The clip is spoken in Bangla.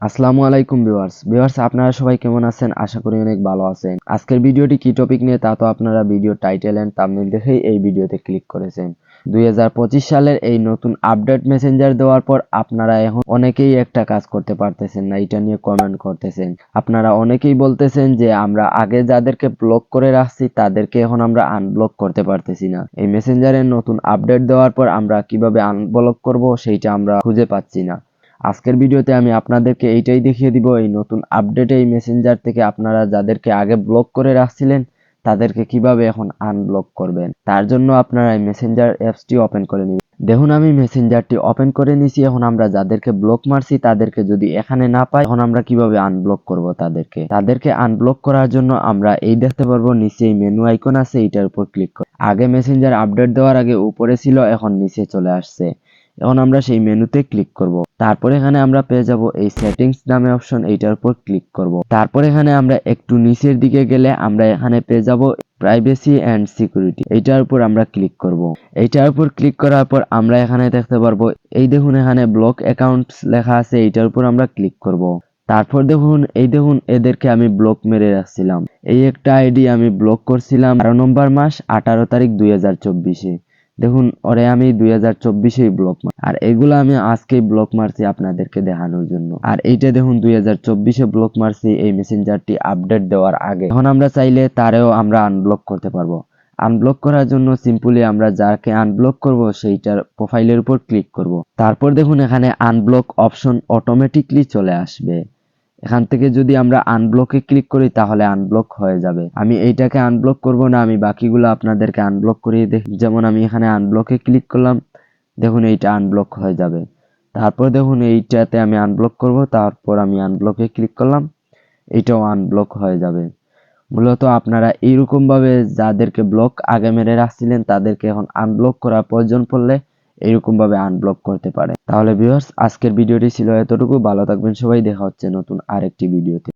আসসালামু আলাইকুম ভিউয়ার্স আপনারা সবাই কেমন আছেন? আশা করি অনেক ভালো আছেন। আজকের ভিডিওটি কি টপিক নিয়ে তা তো আপনারা ভিডিও টাইটেল এন্ড থাম্বনেল দেখেই এই ভিডিওতে ক্লিক করেছেন। 2025 সালের এই নতুন আপডেট মেসেঞ্জার দেওয়ার পর আপনারা এখন অনেকেই একটা কাজ করতে পারতেছেন না, এটা নিয়ে কমেন্ট করতেছেন। আপনারা অনেকেই বলতেছেন যে আমরা আগে যাদেরকে ব্লক করে রাখছি তাদেরকে এখন আমরা আনব্লক করতে পারতেছি না। এই মেসেঞ্জারের নতুন আপডেট দেওয়ার পর আমরা কিভাবে আনব্লক করব সেইটা আমরা খুঁজে পাচ্ছি না। আজকের ভিডিওতে আমি আপনাদেরকে এইটাই দেখিয়ে দিব, এই নতুন আপডেটে এই মেসেঞ্জার থেকে আপনারা যাদেরকে আগে ব্লক করে রাখছিলেন তাদেরকে কিভাবে এখন আনব্লক করবেন। তার জন্য আপনারা এই মেসেঞ্জার অ্যাপসটি ওপেন করে নেবেন। দেখুন আমি মেসেঞ্জারটি ওপেন করে নিয়েছি। এখন আমরা যাদেরকে ব্লক মারছি তাদেরকে যদি এখানে না পাই, এখন আমরা কিভাবে আনব্লক করব তাদেরকে আনব্লক করার জন্য আমরা এই দেখতে পারবো নিচে এই মেনু আইকন আছে, এইটার উপর ক্লিক করব। আগে মেসেঞ্জার আপডেট দেওয়ার আগে উপরে ছিল, এখন নিচে চলে আসছে। এখন আমরা সেই মেনুতে ক্লিক করব। তারপর এখানে আমরা পেয়ে যাব এই সেটিংস নামে অপশন, এইটার উপর ক্লিক করব। তারপর এখানে আমরা একটু নিচের দিকে গেলে আমরা এখানে পেয়ে যাব প্রাইভেসি এন্ড সিকিউরিটি, এইটার উপর আমরা ক্লিক করব। এইটার উপর ক্লিক করার পর আমরা এখানে দেখতে পারবো এই দেখুন এখানে ব্লক অ্যাকাউন্টস লেখা আছে, এইটার উপর আমরা ক্লিক করব। তারপর দেখুন এদেরকে আমি ব্লক মেরে রাখছিলাম। এই একটা আইডি আমি ব্লক করছিলাম 12 নম্বর মাস 18 তারিখ 2024-এ। দেখুন ওরে আমি 2024-এই ব্লক আর এগুলো আমি আজকেই ব্লক মারছি আপনাদেরকে দেখানোর জন্য। আর এইটা দেখুন 2024-এ ব্লক মারছি এই মেসেঞ্জারটি আপডেট দেওয়ার আগে। এখন আমরা চাইলে তারেও আমরা আনব্লক করতে পারবো। আনব্লক করার জন্য সিম্পলি আমরা যাকে আনব্লক করব সেইটার প্রোফাইলের উপর ক্লিক করব। তারপর দেখুন এখানে আনব্লক অপশন অটোমেটিকলি চলে আসবে। এখান থেকে যদি আমরা আনব্লকে ক্লিক করি তাহলে আনব্লক হয়ে যাবে। আমি এইটাকে আনব্লক করব না, আমি বাকিগুলো আপনাদেরকে আনব্লক করিয়ে দেখি। যেমন আমি এখানে আনব্লকে ক্লিক করলাম, দেখুন এইটা আনব্লক হয়ে যাবে। তারপর দেখুন এইটাতে আমি আনব্লক করব, তারপর আমি আনব্লকে ক্লিক করলাম, এইটাও আনব্লক হয়ে যাবে। মূলত আপনারা এইরকম ভাবে যাদেরকে ব্লক আগে মেরে রাখছিলেন তাদেরকে এখন আনব্লক করার প্রয়োজন পড়লে এইরকম ভাবে আনব্লক করতে পারে। তাহলে ভিউয়ার্স আজকের ভিডিওটি ছিল এতটুকু। ভালো থাকবেন সবাই, দেখা হচ্ছে নতুন আরেকটি ভিডিওতে।